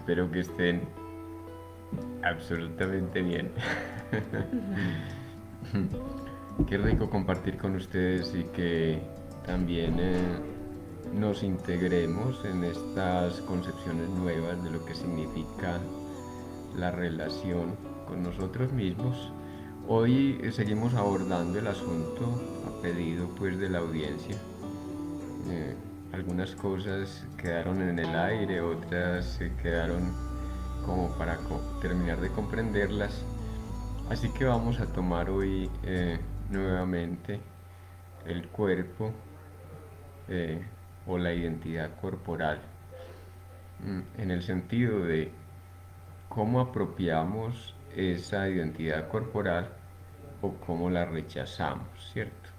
espero que estén absolutamente bien. Qué rico compartir con ustedes y que también nos integremos en estas concepciones nuevas de lo que significa la relación con nosotros mismos. Hoy seguimos abordando el asunto a pedido pues de la audiencia. Eh, Algunas cosas quedaron en el aire, otras se quedaron como para terminar de comprenderlas. Así que vamos a tomar hoy nuevamente el cuerpo eh, o la identidad corporal, en el sentido de cómo apropiamos esa identidad corporal o cómo la rechazamos, ¿cierto?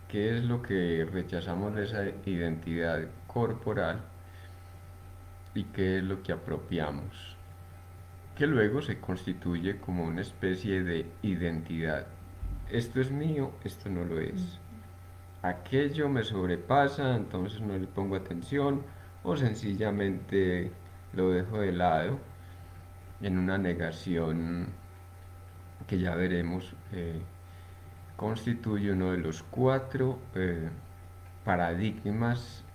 ¿Qué es lo que rechazamos de esa identidad corporal y qué es lo que apropiamos? Que luego se constituye como una especie de identidad. Esto es mío, esto no lo es. Aquello me sobrepasa, entonces no le pongo atención o sencillamente lo dejo de lado en una negación que ya veremos constituye uno de los cuatro paradigmas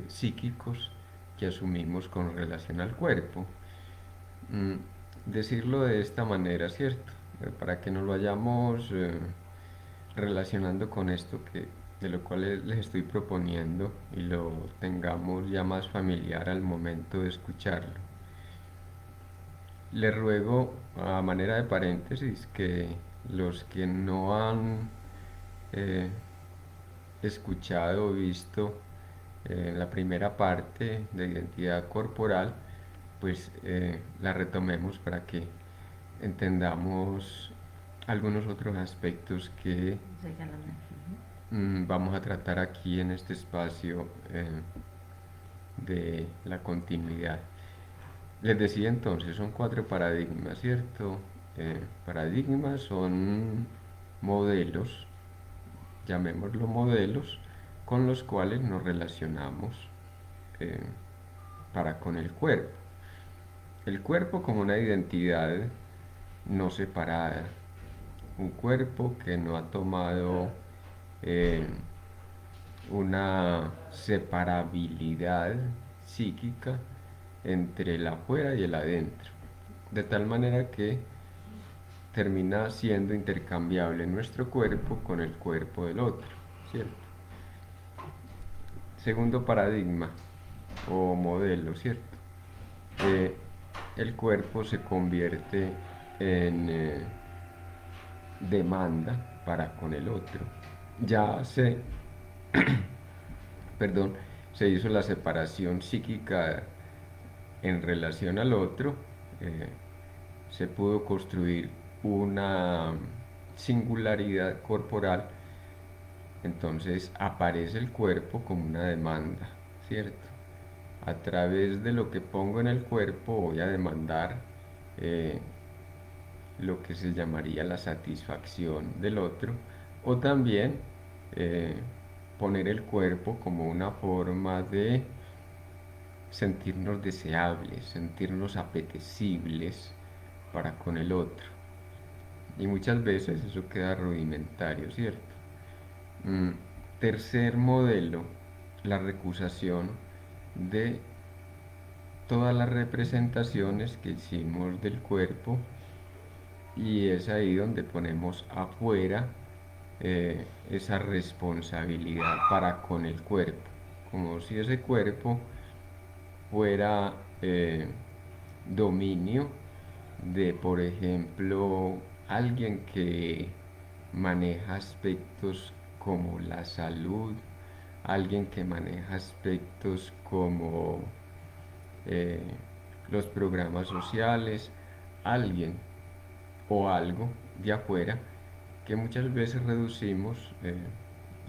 psíquicos que asumimos con relación al cuerpo. Mm, Decirlo de esta manera, ¿cierto? Para que nos lo vayamos relacionando con esto de lo cual les estoy proponiendo y lo tengamos ya más familiar al momento de escucharlo. Les ruego, a manera de paréntesis, que los que no han eh, escuchado o visto la primera parte de identidad corporal, pues la retomemos para que entendamos algunos otros aspectos que vamos a tratar aquí en este espacio de la continuidad. Les decía entonces, son cuatro paradigmas, ¿cierto? Paradigmas son modelos, llamémoslo modelos, con los cuales nos relacionamos eh, para con el cuerpo. El cuerpo como una identidad no separada, un cuerpo que no ha tomado eh, una separabilidad psíquica entre el afuera y el adentro, de tal manera que termina siendo intercambiable nuestro cuerpo con el cuerpo del otro, ¿cierto? Segundo paradigma o modelo, ¿cierto? Eh, el cuerpo se convierte en demanda para con el otro. Ya se, perdón, se hizo la separación psíquica en relación al otro, eh, se pudo construir una singularidad corporal, entonces aparece el cuerpo como una demanda, ¿cierto? A través de lo que pongo en el cuerpo voy a demandar eh, lo que se llamaría la satisfacción del otro, o también eh, poner el cuerpo como una forma de sentirnos deseables, sentirnos apetecibles para con el otro. Y muchas veces eso queda rudimentario, ¿cierto? Mm, Tercer modelo, la recusación de todas las representaciones que hicimos del cuerpo, y es ahí donde ponemos afuera esa responsabilidad para con el cuerpo, como si ese cuerpo fuera dominio de, por ejemplo, alguien que maneja aspectos como la salud, alguien que maneja aspectos como eh, los programas sociales, alguien o algo de afuera que muchas veces reducimos,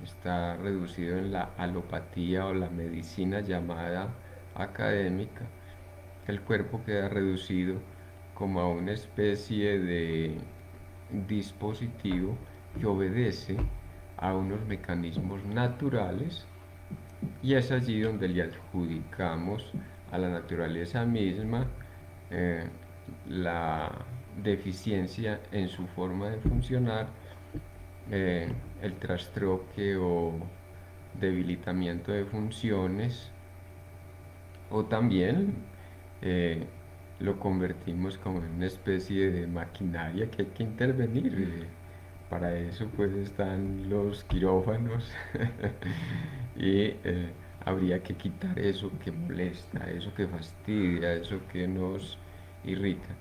está reducido en la alopatía o la medicina llamada académica. El cuerpo queda reducido como a una especie de dispositivo que obedece a unos mecanismos naturales, y es allí donde le adjudicamos a la naturaleza misma eh, la deficiencia en su forma de funcionar, el trastroque o debilitamiento de funciones, o también eh, lo convertimos como en una especie de maquinaria que hay que intervenir. Para eso pues están los quirófanos y habría que quitar eso que molesta, eso que fastidia, eso que nos irrita.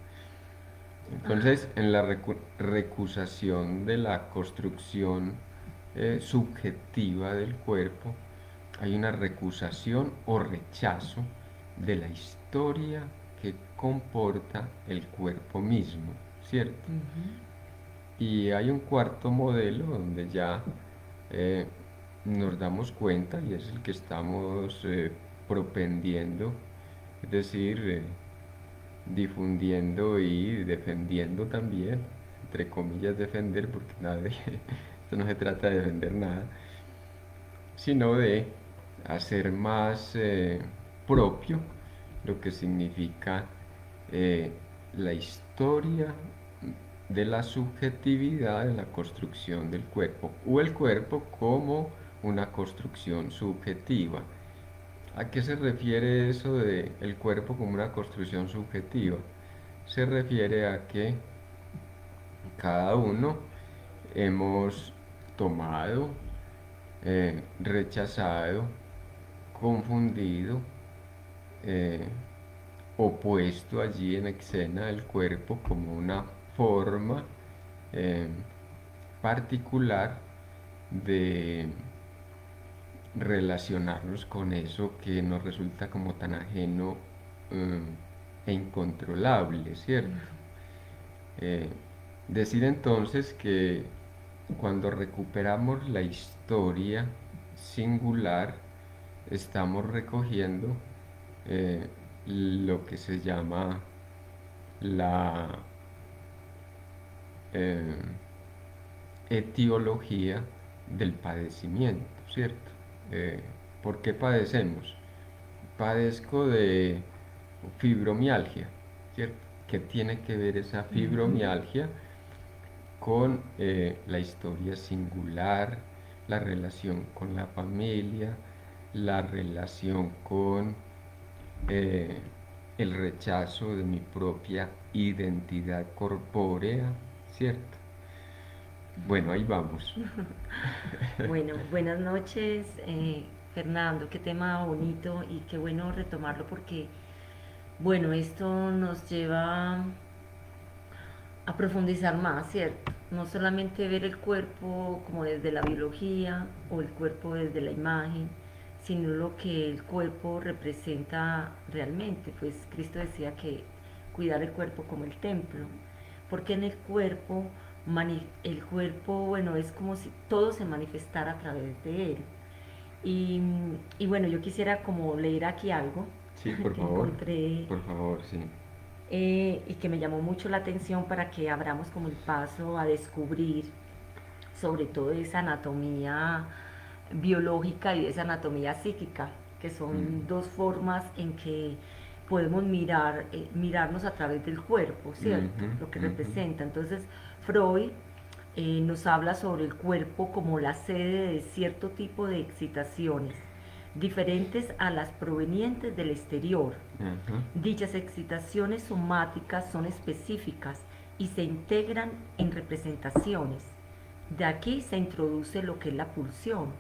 Entonces, en la recusación de la construcción subjetiva del cuerpo, hay una recusación o rechazo de la historia que comporta el cuerpo mismo, ¿cierto? Ujú. Y hay un cuarto modelo donde ya eh, nos damos cuenta, y es el que estamos propendiendo, es decir, difundiendo y defendiendo también, entre comillas defender, porque nadie, esto no se trata de defender nada, sino de hacer más propio lo que significa eh, la historia de la subjetividad de la construcción del cuerpo, o el cuerpo como una construcción subjetiva. ¿A qué se refiere eso de el cuerpo como una construcción subjetiva? Se refiere a que cada uno hemos tomado, rechazado, confundido, eh, o puesto allí en escena el cuerpo como una forma eh, particular de relacionarnos con eso que nos resulta como tan ajeno eh, e incontrolable, ¿cierto? Eh, Decir entonces que cuando recuperamos la historia singular, estamos recogiendo eh, lo que se llama la eh, etiología del padecimiento, ¿cierto? Eh, ¿Por qué padecemos? Padezco de fibromialgia, ¿cierto? ¿Qué tiene que ver esa Ujú. fibromialgia con la historia singular, la relación con la familia, la relación con eh, el rechazo de mi propia identidad corpórea, ¿cierto? Bueno, ahí vamos. Bueno, buenas noches, Fernando. Qué tema bonito y qué bueno retomarlo porque, bueno, esto nos lleva a profundizar más, ¿cierto? No solamente ver el cuerpo como desde la biología o el cuerpo desde la imagen, sino lo que el cuerpo representa realmente. Pues Cristo decía que cuidar el cuerpo como el templo, porque en el cuerpo, bueno, es como si todo se manifestara a través de él. Y, y bueno, yo quisiera como leer aquí algo Sí, que encontré por favor, sí. y que me llamó mucho la atención para que abramos como el paso a descubrir sobre todo esa anatomía biológica y esa anatomía psíquica, que Mm, son dos formas en que podemos mirarnos a través del cuerpo, ¿cierto? ujú, Lo que ujú, representa. Entonces, Freud nos habla sobre el cuerpo como la sede de cierto tipo de excitaciones, diferentes a las provenientes del exterior. ajá, Dichas excitaciones somáticas son específicas y se integran en representaciones. De aquí se introduce lo que es la pulsión,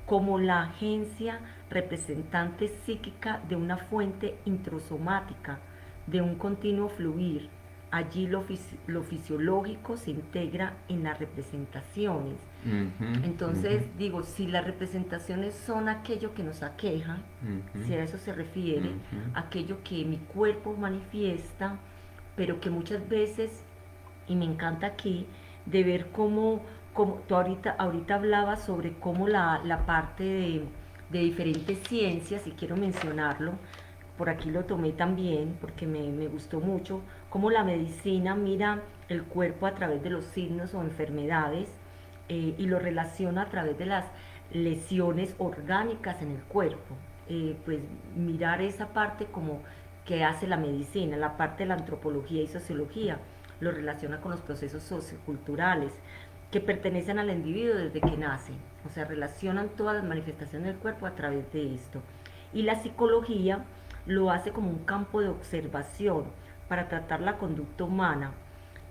como la agencia representante psíquica de una fuente introsomática, de un continuo fluir. Allí lo fisiológico se integra en las representaciones. ujú, ujú, Entonces, digo, si las representaciones son aquello que nos aqueja, ujú, si a eso se refiere, ujú, aquello que mi cuerpo manifiesta, pero que muchas veces, y me encanta aquí, de ver cómo tú ahorita hablabas sobre cómo la parte de diferentes ciencias, y quiero mencionarlo, por aquí lo tomé también porque me gustó mucho, cómo la medicina mira el cuerpo a través de los signos o enfermedades y lo relaciona a través de las lesiones orgánicas en el cuerpo. Pues mirar esa parte como que hace la medicina, la parte de la antropología y sociología, lo relaciona con los procesos socioculturales que pertenecen al individuo desde que nace, o sea, relacionan todas las manifestaciones del cuerpo a través de esto. Y la psicología lo hace como un campo de observación para tratar la conducta humana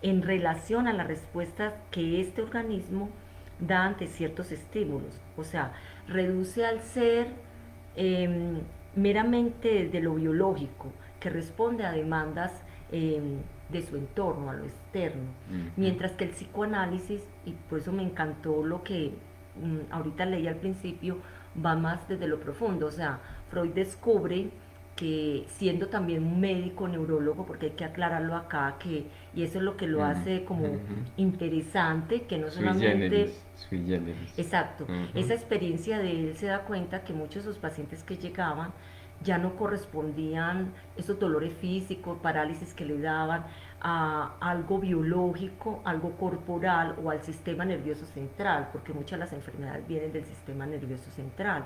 en relación a las respuestas que este organismo da ante ciertos estímulos. O sea, reduce al ser eh, meramente de lo biológico, que responde a demandas eh, de su entorno, a lo externo. Ujú. Mientras que el psicoanálisis, y por eso me encantó lo que ahorita leí al principio, va más desde lo profundo. O sea, Freud descubre que siendo también un médico neurólogo, porque hay que aclararlo acá, que, y eso es lo que lo hace como Ujú. interesante, que no Sui generis, solamente. sui generis. Exacto, Ujú. esa experiencia de él se da cuenta que muchos de sus pacientes que llegaban ya no correspondían esos dolores físicos, parálisis que le daban a algo biológico, algo corporal o al sistema nervioso central, porque muchas de las enfermedades vienen del sistema nervioso central.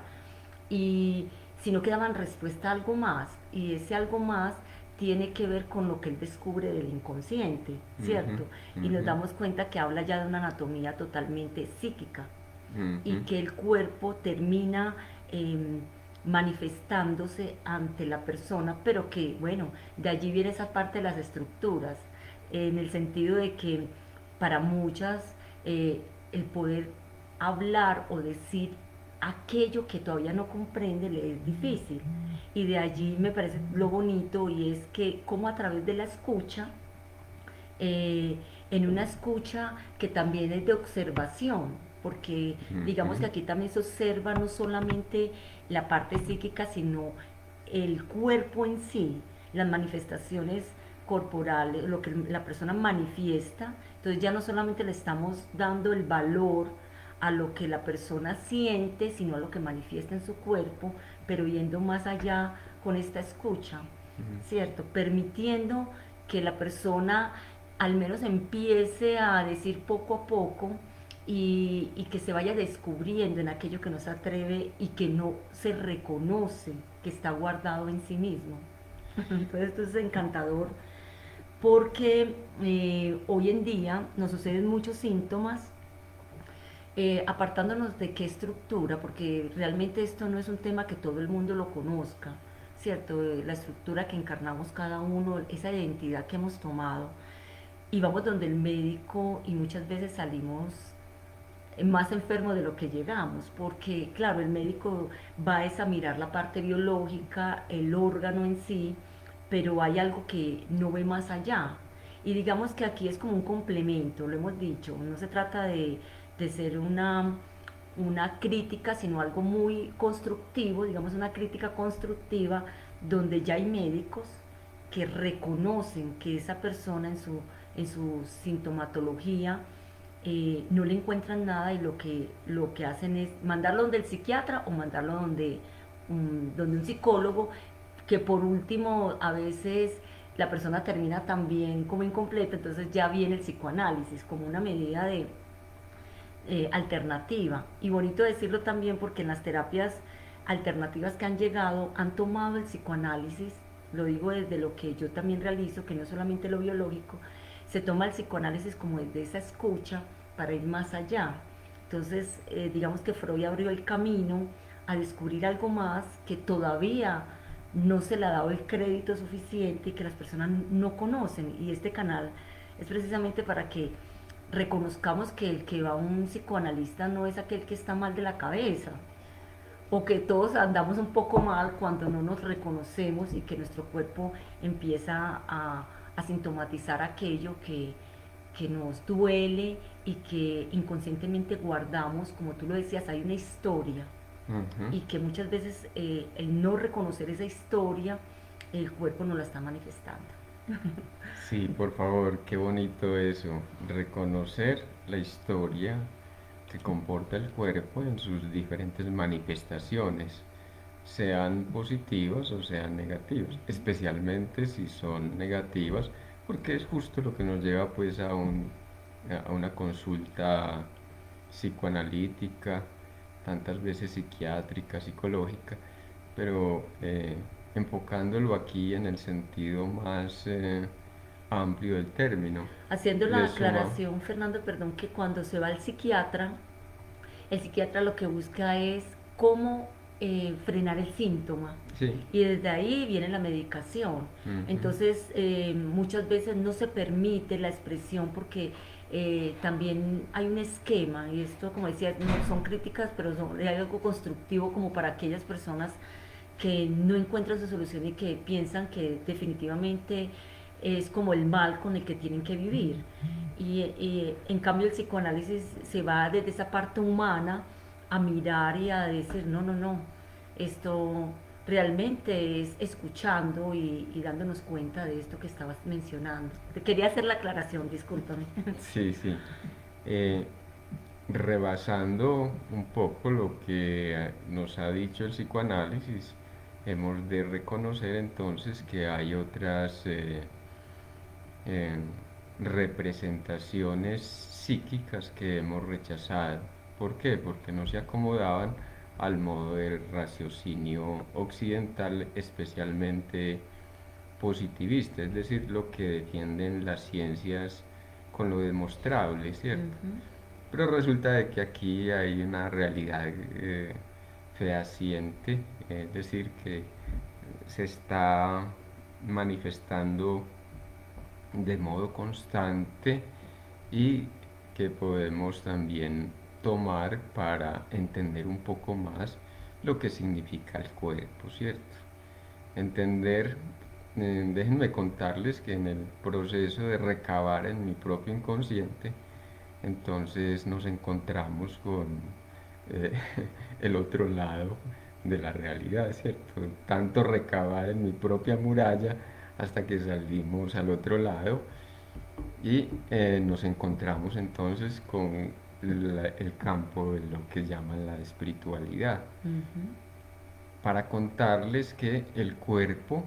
Y sino que daban respuesta a algo más, y ese algo más tiene que ver con lo que él descubre del inconsciente, Ujú. ¿cierto? Y nos Ujú. damos cuenta que habla ya de una anatomía totalmente psíquica y Ujú. que el cuerpo termina manifestándose ante la persona, pero que, bueno, de allí viene esa parte de las estructuras, en el sentido de que para muchas el poder hablar o decir aquello que todavía no comprende le es difícil. Y de allí me parece lo bonito y es que como a través de la escucha, eh, en una escucha que también es de observación, porque digamos que Ujú. aquí también se observa no solamente la parte psíquica, sino el cuerpo en sí, las manifestaciones corporales, lo que la persona manifiesta. Entonces ya no solamente le estamos dando el valor a lo que la persona siente, sino a lo que manifiesta en su cuerpo, pero yendo más allá con esta escucha, Ujú. ¿cierto? Permitiendo que la persona al menos empiece a decir poco a poco y que se vaya descubriendo en aquello que no se atreve y que no se reconoce, que está guardado en sí mismo. Entonces esto es encantador porque hoy en día nos suceden muchos síntomas apartándonos de qué estructura, porque realmente esto no es un tema que todo el mundo lo conozca, ¿cierto? La estructura que encarnamos cada uno, esa identidad que hemos tomado, y vamos donde el médico y muchas veces salimos más enfermos de lo que llegamos, porque claro, el médico va a examinar la parte biológica, el órgano en sí, pero hay algo que no ve más allá. Y digamos que aquí es como un complemento, lo hemos dicho, no se trata de ser una crítica, sino algo muy constructivo, digamos una crítica constructiva, donde ya hay médicos que reconocen que esa persona en su sintomatología no le encuentran nada y lo que hacen es mandarlo donde el psiquiatra o mandarlo donde un psicólogo, que por último a veces la persona termina también como incompleta, entonces ya viene el psicoanálisis como una medida de alternativa. Y bonito decirlo también porque en las terapias alternativas que han llegado han tomado el psicoanálisis, lo digo desde lo que yo también realizo, que no es solamente lo biológico, se toma el psicoanálisis como desde esa escucha para ir más allá. Entonces, digamos que Freud abrió el camino a descubrir algo más que todavía no se le ha dado el crédito suficiente y que las personas no conocen. Y este canal es precisamente para que reconozcamos que el que va a un psicoanalista no es aquel que está mal de la cabeza, o que todos andamos un poco mal cuando no nos reconocemos y que nuestro cuerpo empieza a sintomatizar aquello que nos duele y que inconscientemente guardamos, como tú lo decías, hay una historia Ujú. y que muchas veces el no reconocer esa historia, el cuerpo no la está manifestando. Sí, por favor, qué bonito eso, reconocer la historia que comporta el cuerpo en sus diferentes manifestaciones, sean positivas o sean negativas, especialmente si son negativas, porque es justo lo que nos lleva pues a una consulta psicoanalítica, tantas veces psiquiátrica, psicológica, pero enfocándolo aquí en el sentido más amplio del término, Haciendo la le suma, aclaración, Fernando, perdón, que cuando se va al psiquiatra, el psiquiatra lo que busca es cómo frenar el síntoma sí, y desde ahí viene la medicación. ujú, Entonces muchas veces no se permite la expresión porque también hay un esquema y esto como decía no son críticas pero hay algo constructivo como para aquellas personas que no encuentran su solución y que piensan que definitivamente es como el mal con el que tienen que vivir. Y en cambio el psicoanálisis se va desde esa parte humana a mirar y a decir, no, no, no, esto realmente es escuchando y dándonos cuenta de esto que estabas mencionando. Te quería hacer la aclaración, discúlpame. sí, sí. Eh, Rebasando un poco lo que nos ha dicho el psicoanálisis, hemos de reconocer entonces que hay otras eh, representaciones psíquicas que hemos rechazado. ¿Por qué? Porque no se acomodaban al modo de raciocinio occidental, especialmente positivista, es decir, lo que defienden las ciencias con lo demostrable, ¿cierto? Ujú. Pero resulta de que aquí hay una realidad fehaciente, es decir, que se está manifestando de modo constante y que podemos también tomar para entender un poco más lo que significa el cuerpo, ¿cierto? Entender, déjenme contarles que en el proceso de recabar en mi propio inconsciente, entonces nos encontramos con eh, el otro lado de la realidad, ¿cierto? Tanto recabar en mi propia muralla hasta que salimos al otro lado y nos encontramos entonces con el campo de lo que llaman la espiritualidad. Ujú. Para contarles que el cuerpo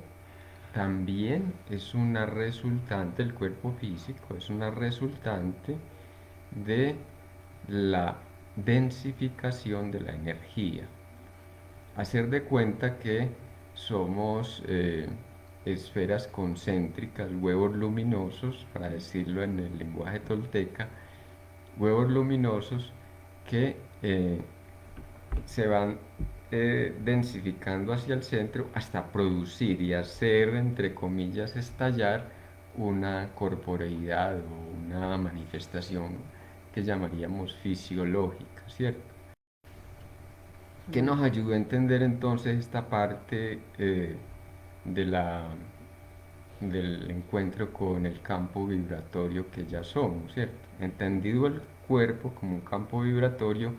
también es una resultante, el cuerpo físico es una resultante de la densificación de la energía. Hacer de cuenta que somos esferas concéntricas, huevos luminosos, para decirlo en el lenguaje tolteca, huevos luminosos que se van densificando hacia el centro hasta producir y hacer, entre comillas, estallar una corporeidad o una manifestación que llamaríamos fisiológica, ¿cierto? Que nos ayuda a entender entonces esta parte de del encuentro con el campo vibratorio que ya somos, ¿cierto? Entendido el cuerpo como un campo vibratorio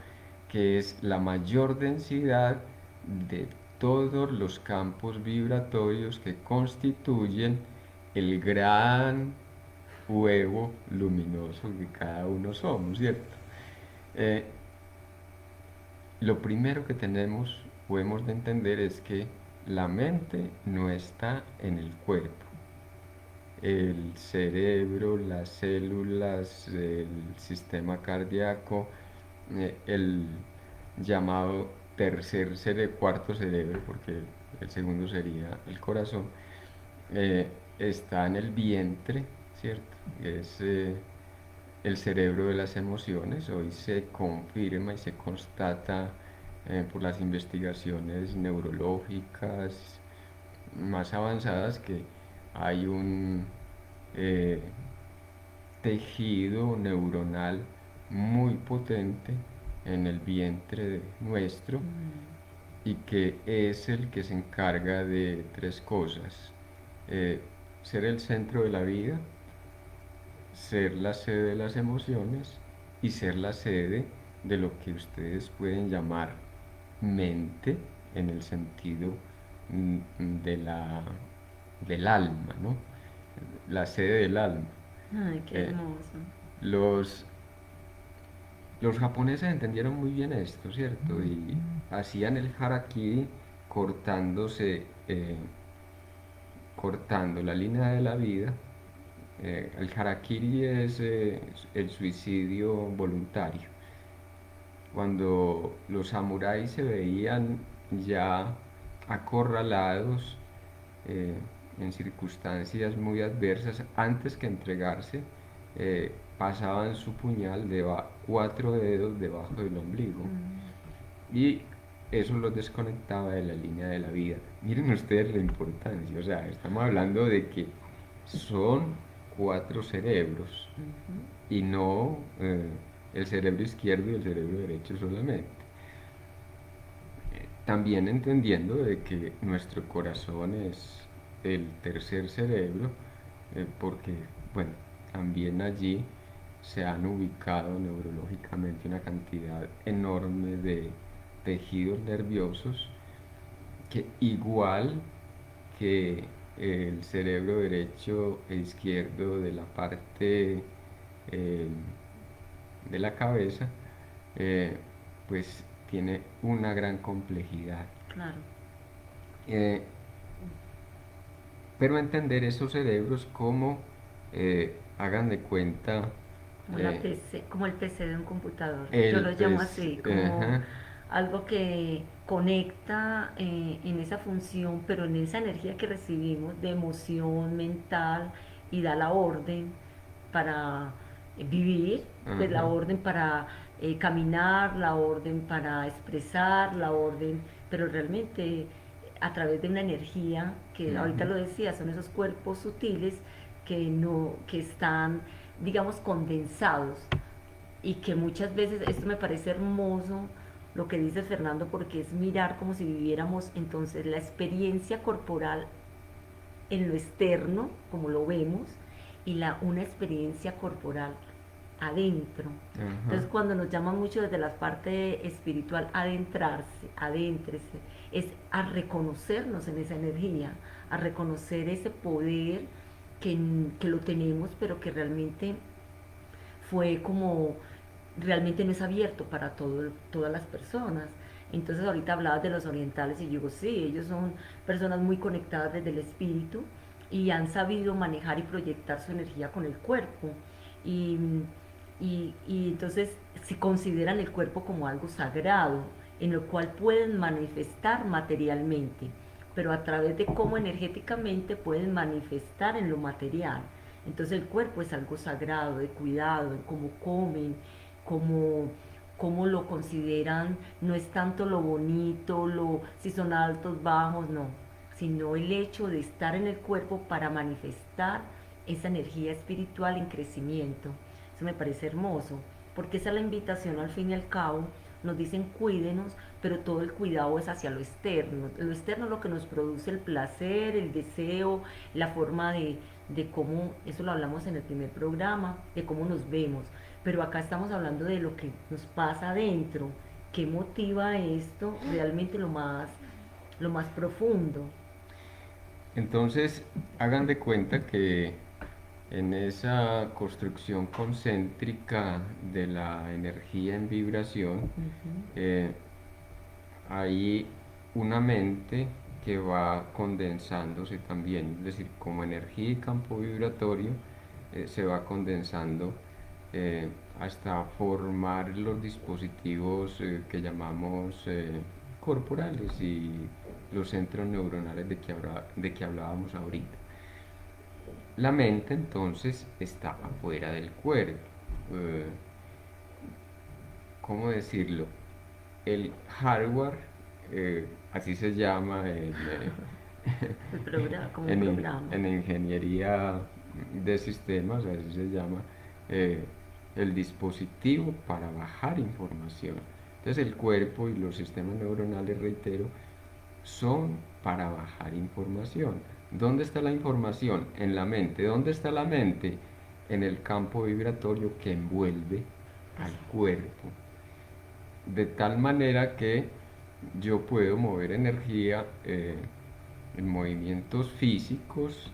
que es la mayor densidad de todos los campos vibratorios que constituyen el gran huevo luminoso que cada uno somos, ¿cierto? Eh, lo primero que tenemos o hemos de entender es que la mente no está en el cuerpo. El cerebro, las células, el sistema cardíaco, el llamado cuarto cerebro, porque el segundo sería el corazón, eh, está en el vientre, ¿cierto? Es el cerebro de las emociones. Hoy se confirma y se constata por las investigaciones neurológicas más avanzadas que hay un eh, tejido neuronal muy potente en el vientre nuestro y que es el que se encarga de tres cosas. Eh, Ser el centro de la vida, ser la sede de las emociones y ser la sede de lo que ustedes pueden llamar mente en el sentido de del alma, ¿no? La sede del alma. Ay, qué Eh, hermoso. los, los japoneses entendieron muy bien esto, ¿cierto? Y hacían el harakiri cortándose, cortando la línea de la vida. El harakiri es el suicidio voluntario. Cuando los samuráis se veían ya acorralados, eh, en circunstancias muy adversas, antes que entregarse, pasaban su puñal de 4 dedos debajo del ombligo Mm, y eso los desconectaba de la línea de la vida. Miren ustedes la importancia, o sea, estamos hablando de que son 4 cerebros ujú. y no el cerebro izquierdo y el cerebro derecho solamente. También entendiendo de que nuestro corazón es el tercer cerebro, porque, bueno, también allí se han ubicado neurológicamente una cantidad enorme de tejidos nerviosos que igual que el cerebro derecho e izquierdo de la parte eh, de la cabeza, eh, pues tiene una gran complejidad. Claro, Eh, pero entender esos cerebros como, hagan de cuenta, como la eh, PC, como el PC de un computador. Yo el lo llamo pues, así, como algo que conecta en esa función, pero en esa energía que recibimos de emoción mental y da la orden para vivir, pues la ajá, orden para caminar, la orden para expresar, la orden, pero realmente a través de una energía que ahorita ujú, lo decía, son esos cuerpos sutiles que no, que están, digamos, condensados y que muchas veces, esto me parece hermoso lo que dice Fernando, porque es mirar como si viviéramos entonces la experiencia corporal en lo externo, como lo vemos, y una experiencia corporal adentro. ajá, Entonces, cuando nos llaman mucho desde la parte espiritual, adentrarse, adéntrese, es a reconocernos en esa energía, a reconocer ese poder que lo tenemos, pero que realmente fue como realmente no es abierto para todas las personas. Entonces ahorita hablabas de los orientales y yo digo, sí, ellos son personas muy conectadas desde el espíritu y han sabido manejar y proyectar su energía con el cuerpo. Y, y entonces si consideran el cuerpo como algo sagrado, en lo cual pueden manifestar materialmente, pero a través de cómo energéticamente pueden manifestar en lo material. Entonces el cuerpo es algo sagrado, de cuidado, en cómo comen, cómo, cómo lo consideran, no es tanto lo bonito, si son altos, bajos, no, sino el hecho de estar en el cuerpo para manifestar esa energía espiritual en crecimiento. Eso me parece hermoso, porque esa es la invitación al fin y al cabo. Nos dicen cuídenos, pero todo el cuidado es hacia lo externo. Lo externo es lo que nos produce el placer, el deseo, la forma de cómo, eso lo hablamos en el primer programa, de cómo nos vemos. Pero acá estamos hablando de lo que nos pasa adentro, qué motiva esto realmente lo más profundo. entonces, hagan de cuenta que en esa construcción concéntrica de la energía en vibración, Ujú. eh, hay una mente que va condensándose también, es decir, como energía y campo vibratorio, se va condensando hasta formar los dispositivos que llamamos corporales y los centros neuronales de que hablábamos ahorita. La mente entonces está afuera del cuerpo. Eh, ¿Cómo decirlo? El hardware, así se llama El programa, como un en, programa. en ingeniería de sistemas, así se llama, eh, el dispositivo para bajar información. Entonces el cuerpo y los sistemas neuronales, reitero, son para bajar información. ¿Dónde está la información? En la mente. ¿Dónde está la mente? En el campo vibratorio que envuelve al cuerpo. De tal manera que yo puedo mover energía en movimientos físicos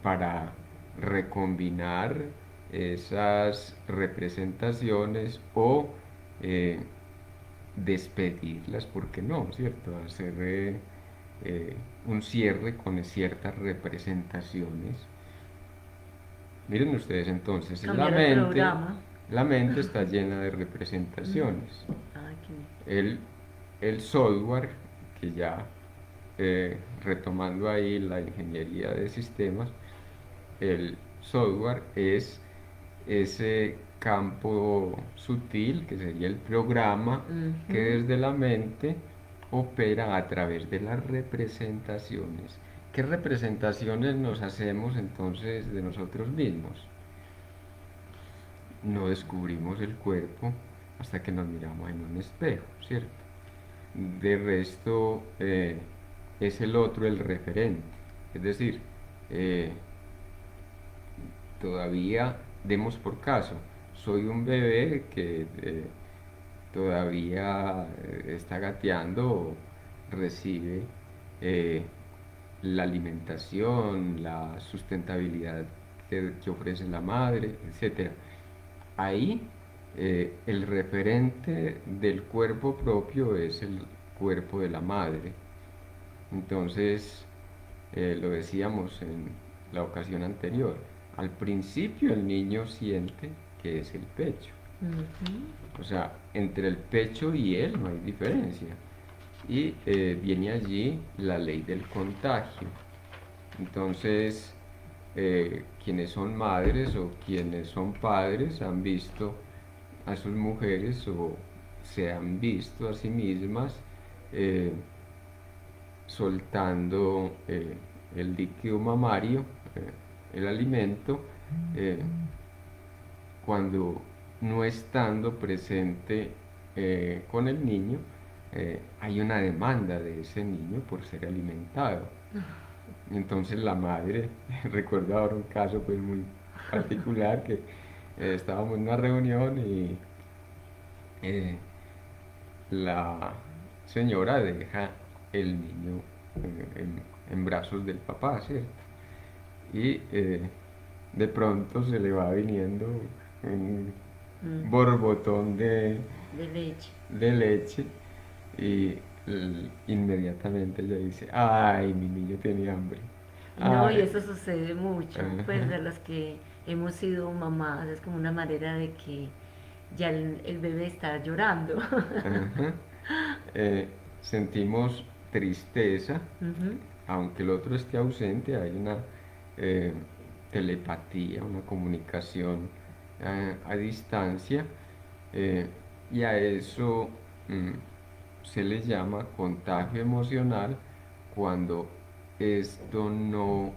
para recombinar esas representaciones o eh, despedirlas, ¿por qué no? ¿Cierto? Hacer un cierre con ciertas representaciones. Miren ustedes entonces, Cambiar el programa. la mente está llena de Mm. representaciones. Ay, El, el software, que ya retomando ahí la ingeniería de sistemas, el software es ese campo sutil que sería el programa que Ujú. desde la mente opera a través de las representaciones. ¿Qué representaciones nos hacemos entonces de nosotros mismos? No descubrimos el cuerpo hasta que nos miramos en un espejo, ¿cierto? De resto, es el otro el referente. Es decir, eh, todavía demos por caso, soy un bebé que todavía está gateando, recibe eh, la alimentación, la sustentabilidad que ofrece la madre, etcétera. Ahí el referente del cuerpo propio es el cuerpo de la madre. Entonces, lo decíamos en la ocasión anterior, al principio el niño siente que es el pecho. Ujú. O sea, entre el pecho y él no hay diferencia. Y viene allí la ley del contagio. Entonces, quienes son madres o quienes son padres han visto a sus mujeres o se han visto a sí mismas eh, soltando el líquido mamario, el alimento, eh, cuando no estando presente con el niño, hay una demanda de ese niño por ser alimentado. Entonces la madre, recuerdo ahora un caso pues muy particular que estábamos en una reunión y eh, la señora deja el niño en brazos del papá, ¿cierto? Y de pronto se le va viniendo un Mm. borbotón De leche. de leche y inmediatamente ella dice, ay, mi niño tiene hambre. No, y Ay, eso sucede mucho, pues ajá, a las que hemos sido mamás, es como una manera de que ya el bebé está llorando. ajá. Eh, sentimos tristeza, Ujú. aunque el otro esté ausente, hay una eh, telepatía, una comunicación a distancia, eh, y a eso mm, se le llama contagio emocional cuando esto no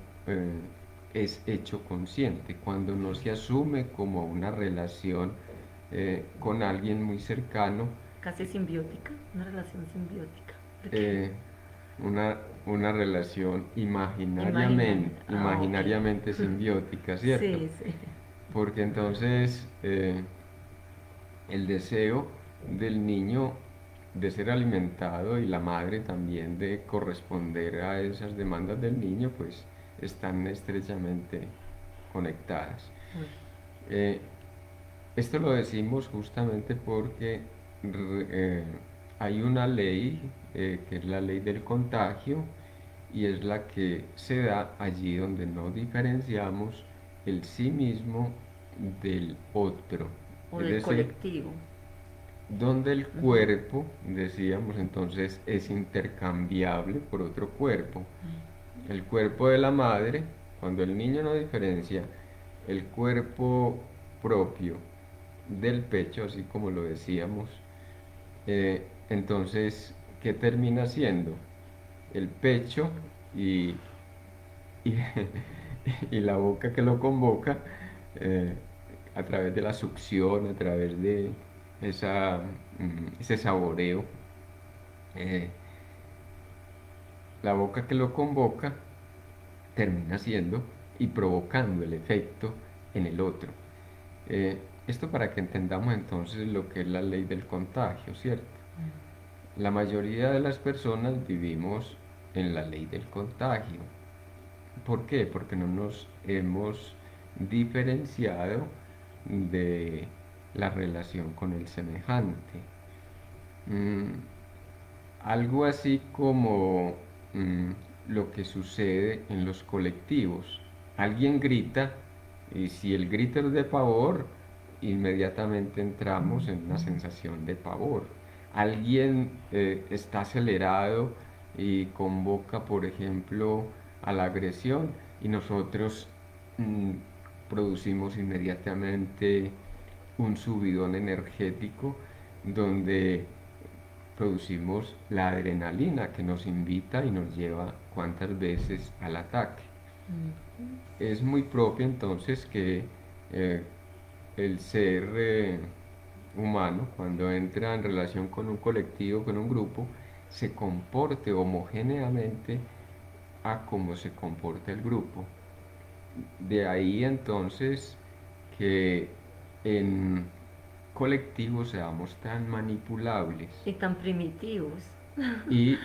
es hecho consciente, cuando no se asume como una relación con alguien muy cercano, Casi simbiótica, una relación simbiótica. Porque eh, una relación imaginan, ah, ok. imaginariamente simbiótica, ¿cierto? Sí, sí. Porque entonces el deseo del niño de ser alimentado y la madre también de corresponder a esas demandas del niño, pues están estrechamente conectadas. Uy. Eh, Esto lo decimos justamente porque hay una ley, que es la ley del contagio, y es la que se da allí donde no diferenciamos el sí mismo del otro. O Es del decir, colectivo. donde el Ujú. cuerpo, decíamos entonces, es intercambiable por otro cuerpo. El cuerpo de la madre, cuando el niño no diferencia el cuerpo propio del pecho, así como lo decíamos, entonces, ¿qué termina siendo? El pecho y, y, y la boca que lo convoca, eh, a través de la succión, a través de ese saboreo, eh, la boca que lo convoca termina siendo y provocando el efecto en el otro. Esto para que entendamos entonces lo que es la ley del contagio, ¿cierto? La mayoría de las personas vivimos en la ley del contagio. ¿Por qué? Porque no nos hemos diferenciado de la relación con el semejante. Mm, Algo así como mm, lo que sucede en los colectivos. Alguien grita y si el grito es de pavor, inmediatamente entramos en una sensación de pavor. Alguien está acelerado y convoca, por ejemplo, a la agresión y nosotros mm, producimos inmediatamente un subidón energético donde producimos la adrenalina que nos invita y nos lleva cuantas veces al ataque. Ujú. Es muy propio entonces que eh, el ser humano, cuando entra en relación con un colectivo, con un grupo, se comporte homogéneamente a cómo se comporta el grupo. De ahí entonces que en colectivos seamos tan manipulables. Y tan primitivos. Y,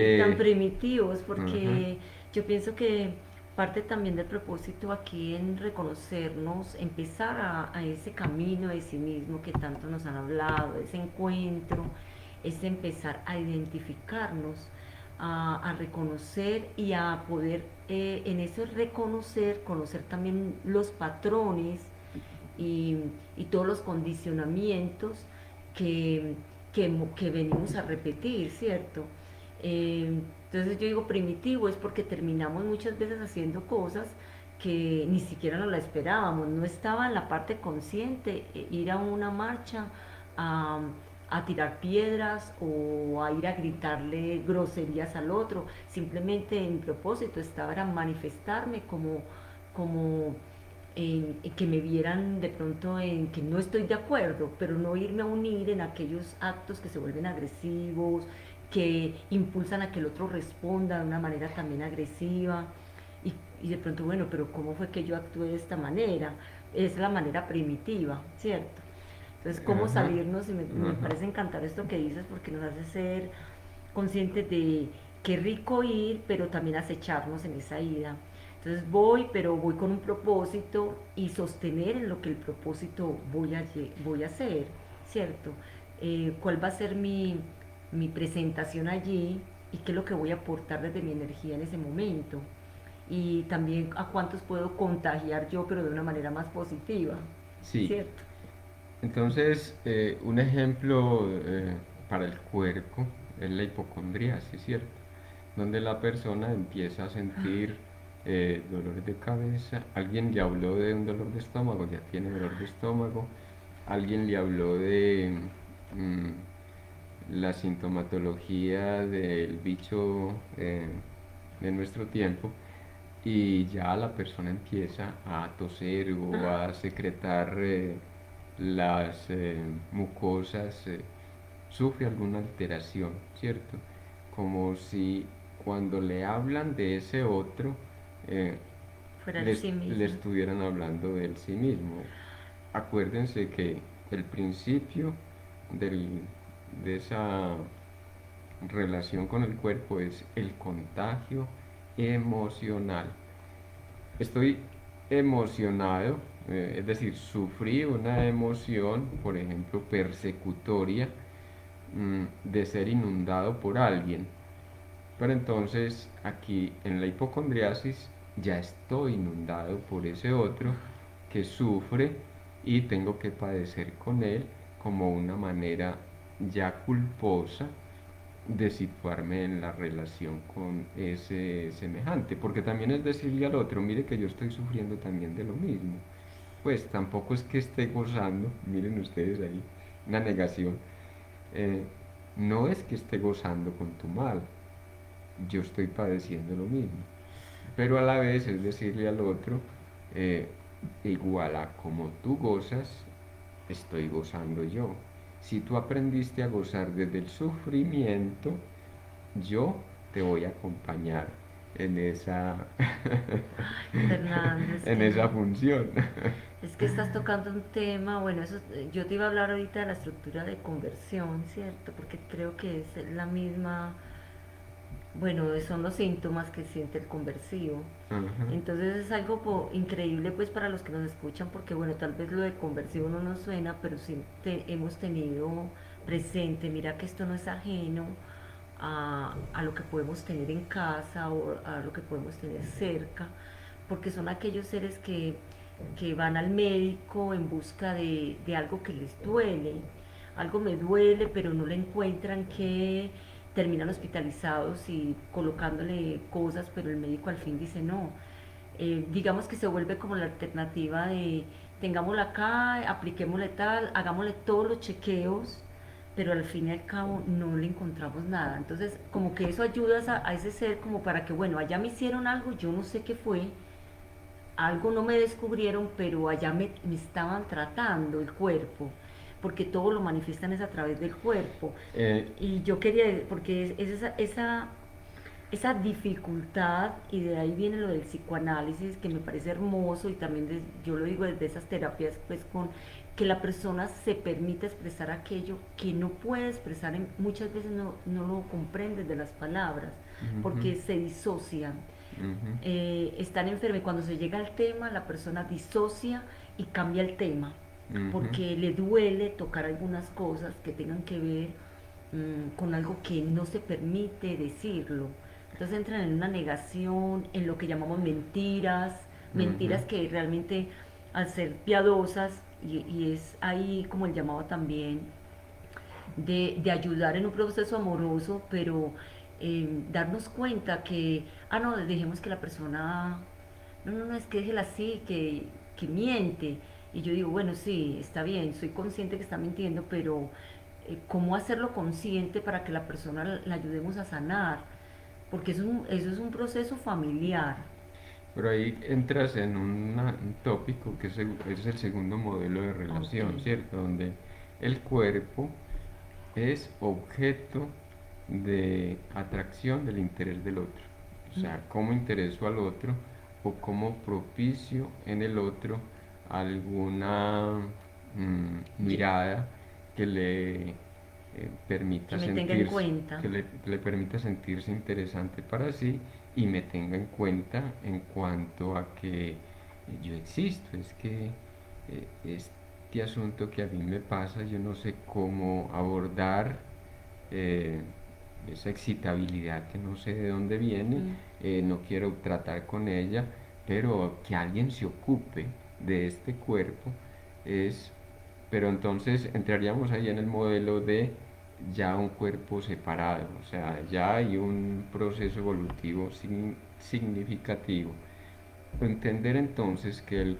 Y tan eh, primitivos, ujú, porque yo pienso que parte también del propósito aquí en reconocernos, empezar a ese camino de sí mismo que tanto nos han hablado, ese encuentro, es empezar a identificarnos, a reconocer y a poder en ese reconocer, conocer también los patrones y, y todos los condicionamientos que, que venimos a repetir, ¿cierto? Entonces yo digo primitivo es porque terminamos muchas veces haciendo cosas que ni siquiera nos la esperábamos, no estaba en la parte consciente, ir a una marcha a, a tirar piedras o a ir a gritarle groserías al otro, simplemente mi propósito estaba era manifestarme como en que me vieran de pronto en que no estoy de acuerdo, pero no irme a unir en aquellos actos que se vuelven agresivos, que impulsan a que el otro responda de una manera también agresiva. Y de pronto, bueno, pero ¿cómo fue que yo actué de esta manera? Es la manera primitiva, ¿cierto? Entonces, ¿cómo ajá, salirnos? Y me ajá. parece encantar esto que dices porque nos hace ser conscientes de qué rico ir, pero también acecharnos en esa ida. Entonces voy, pero voy con un propósito y sostener en lo que el propósito voy a hacer, ¿cierto? ¿Cuál va a ser mi presentación allí y qué es lo que voy a aportar desde mi energía en ese momento? Y también a cuántos puedo contagiar yo, pero de una manera más positiva, Sí, ¿cierto? entonces un ejemplo para el cuerpo es la hipocondriasis, ¿cierto? Donde la persona empieza a sentir dolores de cabeza. Alguien le habló de un dolor de estómago, ya tiene dolor de estómago. Alguien le habló de mm, la sintomatología del bicho de nuestro tiempo y ya la persona empieza a toser o a secretar las mucosas, sufre alguna alteración, ¿cierto? Como si cuando le hablan de ese otro, eh, Fuera de sí le mismo. estuvieran hablando de él sí mismo. Acuérdense que el principio de esa relación con el cuerpo es el contagio emocional. Estoy emocionado, es decir, sufrí una emoción, por ejemplo, persecutoria, de ser inundado por alguien. Pero entonces aquí en la hipocondriasis ya estoy inundado por ese otro que sufre y tengo que padecer con él como una manera ya culposa de situarme en la relación con ese semejante, porque también es decirle al otro, mire que yo estoy sufriendo también de lo mismo. Pues tampoco es que esté gozando, miren ustedes ahí, una negación. Eh, no es que esté gozando con tu mal, yo estoy padeciendo lo mismo. Pero a la vez es decirle al otro, eh, igual a como tú gozas, estoy gozando yo. Si tú aprendiste a gozar desde el sufrimiento, yo te voy a acompañar en esa, Fernando, en esa función. es que estás tocando un tema, bueno, eso, yo te iba a hablar ahorita de la estructura de conversión, ¿cierto? Porque creo que es la misma, bueno, son los síntomas que siente el conversivo. Ajá, Entonces es algo increíble pues para los que nos escuchan porque bueno, tal vez lo de conversivo no nos suena, pero sí hemos tenido presente, mira que esto no es ajeno a lo que podemos tener en casa o a lo que podemos tener cerca, porque son aquellos seres que van al médico en busca de algo que les duele. Algo me duele, pero no le encuentran terminan hospitalizados y colocándole cosas, pero el médico al fin dice no. Digamos que se vuelve como la alternativa de tengámosla acá, apliquémosle tal, hagámosle todos los chequeos, pero al fin y al cabo no le encontramos nada. Entonces, como que eso ayuda a ese ser como para que, bueno, allá me hicieron algo, yo no sé qué fue, algo no me descubrieron, pero allá me estaban tratando el cuerpo, porque todo lo manifiestan es a través del cuerpo. Eh, Y yo quería, porque es esa dificultad, y de ahí viene lo del psicoanálisis, que me parece hermoso, y también yo lo digo desde esas terapias, pues con que la persona se permita expresar aquello que no puede expresar, muchas veces no lo comprende de las palabras, ujú, porque se disocian, ujú, están enfermos y cuando se llega al tema la persona disocia y cambia el tema ujú. porque le duele tocar algunas cosas que tengan que ver con algo que no se permite decirlo. Entonces entran en una negación, en lo que llamamos mentiras, Ujú. mentiras que realmente al ser piadosas, y es ahí como el llamado también de ayudar en un proceso amoroso, pero darnos cuenta que, no, dejemos que la persona, no, es que déjela así, que miente. Y yo digo, bueno, sí, está bien, soy consciente que está mintiendo, pero ¿cómo hacerlo consciente para que la persona la ayudemos a sanar? Porque eso es un proceso familiar. Pero ahí entras en un tópico que es el segundo modelo de Ok. relación, ¿cierto? Donde el cuerpo es objeto de atracción del interés del otro. O Mm, sea, cómo intereso al otro o cómo propicio en el otro alguna ye- mirada que le que permita me tenga en sentirse, cuenta. que le permita sentirse interesante para sí y me tenga en cuenta en cuanto a que yo existo. Es que este asunto que a mí me pasa, yo no sé cómo abordar eh, esa excitabilidad que no sé de dónde viene, Mm, no quiero tratar con ella, pero que alguien se ocupe de este cuerpo es, pero entonces entraríamos ahí en el modelo de ya un cuerpo separado, o sea, ya hay un proceso evolutivo significativo. Entender entonces que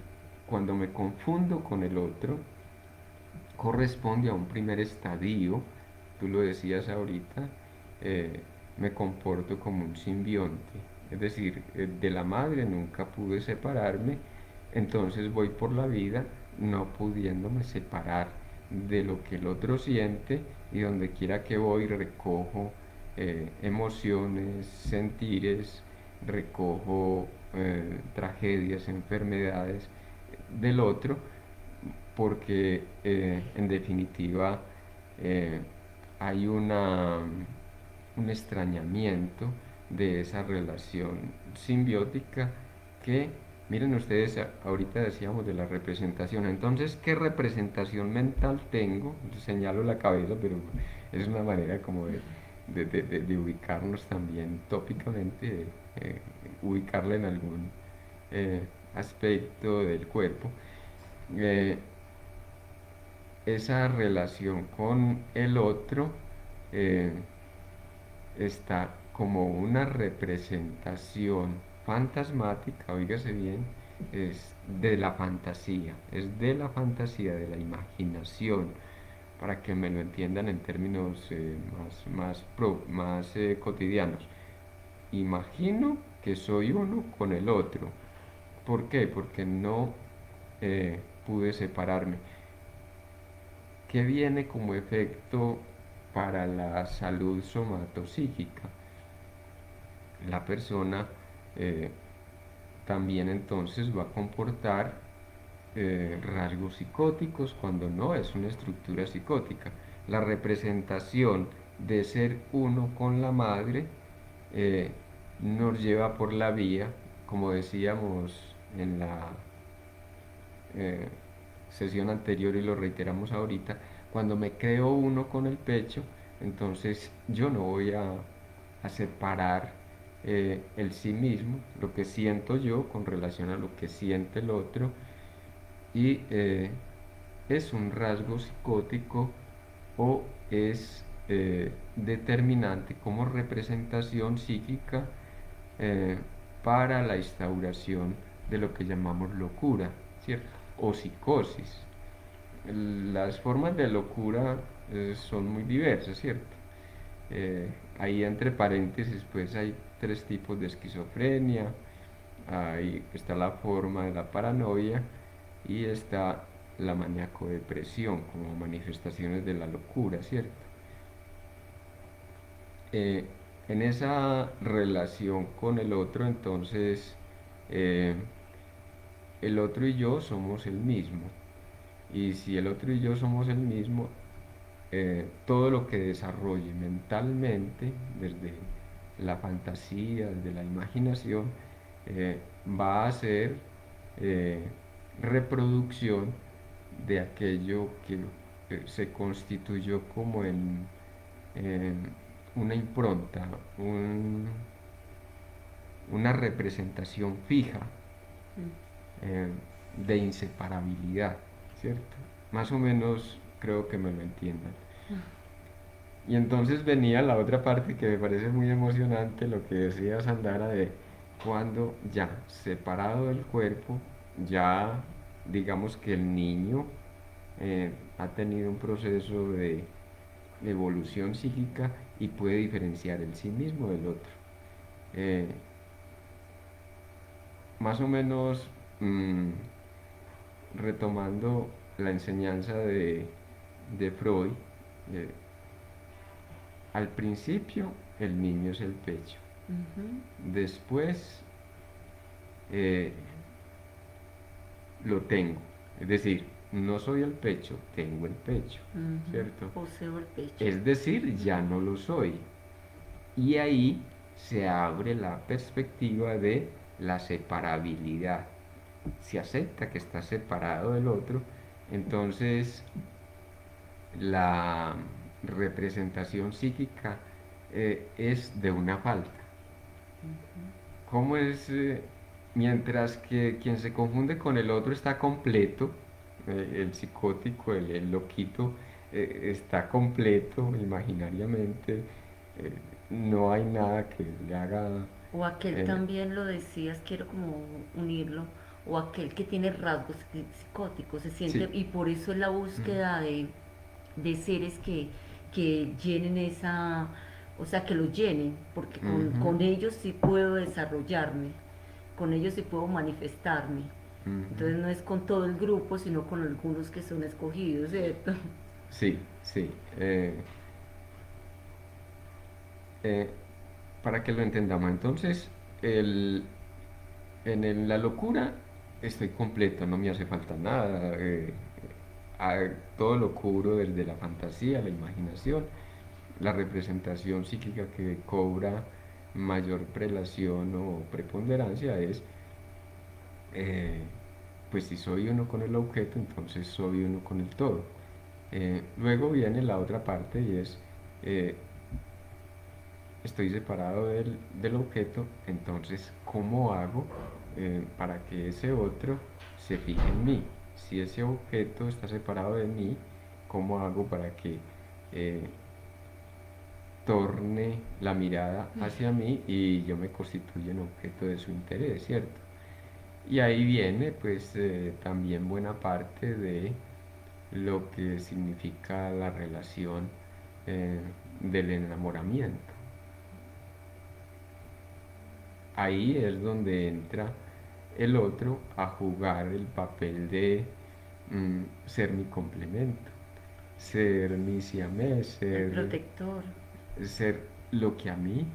cuando me confundo con el otro, corresponde a un primer estadio, tú lo decías ahorita, eh, me comporto como un simbionte, es decir, de la madre nunca pude separarme, entonces voy por la vida no pudiéndome separar de lo que el otro siente y donde quiera que voy recojo emociones, sentires, recojo tragedias, enfermedades del otro porque en definitiva eh, hay un extrañamiento de esa relación simbiótica que, miren ustedes, ahorita decíamos de la representación, entonces, ¿qué representación mental tengo? Señalo la cabeza, pero es una manera como de ubicarnos también tópicamente, ubicarla en algún aspecto del cuerpo. Eh, esa relación con el otro eh, está como una representación fantasmática, oígase bien, es de la fantasía, de la imaginación, para que me lo entiendan en términos más cotidianos. Imagino que soy uno con el otro. ¿Por qué? Porque no pude separarme. ¿Qué viene como efecto para la salud somatopsíquica? La persona eh, también entonces va a comportar rasgos psicóticos cuando no es una estructura psicótica. La representación de ser uno con la madre eh, nos lleva por la vía, como decíamos en la eh, sesión anterior y lo reiteramos ahorita, cuando me creo uno con el pecho, entonces yo no voy a separar el sí mismo, lo que siento yo con relación a lo que siente el otro, y es un rasgo psicótico o es determinante como representación psíquica eh, para la instauración de lo que llamamos locura, ¿cierto? O psicosis. Las formas de locura son muy diversas, ¿cierto? Ahí entre paréntesis, pues hay tres tipos de esquizofrenia. Ahí está la forma de la paranoia y está la maníaco-depresión como manifestaciones de la locura, ¿cierto? Eh, en esa relación con el otro, entonces, eh, el otro y yo somos el mismo. Y si el otro y yo somos el mismo, todo lo que desarrolle mentalmente, desde la fantasía, desde la imaginación, va a ser eh, reproducción de aquello que se constituyó como en una impronta, una representación fija eh, de inseparabilidad, ¿cierto? Más o menos creo que me lo entiendan. Y entonces venía la otra parte que me parece muy emocionante, lo que decía Sandara de cuando ya separado del cuerpo, ya digamos que el niño ha tenido un proceso de evolución psíquica y puede diferenciar el sí mismo del otro. Eh, Más o menos mm, retomando la enseñanza de Freud, eh, al principio el niño es el pecho, Ujú, después eh, lo tengo, es decir, no soy el pecho, tengo el pecho, ujú. ¿cierto? Poseo el pecho. Es decir, ya no lo soy. Y ahí se abre la perspectiva de la separabilidad. Se acepta que está separado del otro, entonces la representación psíquica es de una falta. ¿Cómo es? Mientras que quien se confunde con el otro está completo, el psicótico, el loquito, está completo imaginariamente, eh, no hay nada que le haga... O aquel eh, también lo decías, quiero como unirlo, o aquel que tiene rasgos psicóticos, se siente, sí, y por eso es la mm, búsqueda de seres que llenen esa, o sea, que lo llenen, porque ujú, con ellos sí puedo desarrollarme, con ellos sí puedo manifestarme. ujú. Entonces no es con todo el grupo, sino con algunos que son escogidos, ¿cierto? Sí, sí. Eh, para que lo entendamos, entonces, el, la locura estoy completo, no me hace falta nada. Todo lo cubro desde la fantasía, la imaginación, la representación psíquica que cobra mayor prelación o preponderancia es, eh, pues si soy uno con el objeto, entonces soy uno con el todo. Luego viene la otra parte y es, eh, estoy separado del objeto, entonces, ¿cómo hago para que ese otro se fije en mí? Si ese objeto está separado de mí, ¿cómo hago para que eh, torne la mirada hacia mí y yo me constituya en objeto de su interés, ¿cierto? Y ahí viene pues también buena parte de lo que significa la relación eh, del enamoramiento. Ahí es donde entra el otro a jugar el papel de ser mi complemento, ser mi siamés, El protector. ser lo que a mí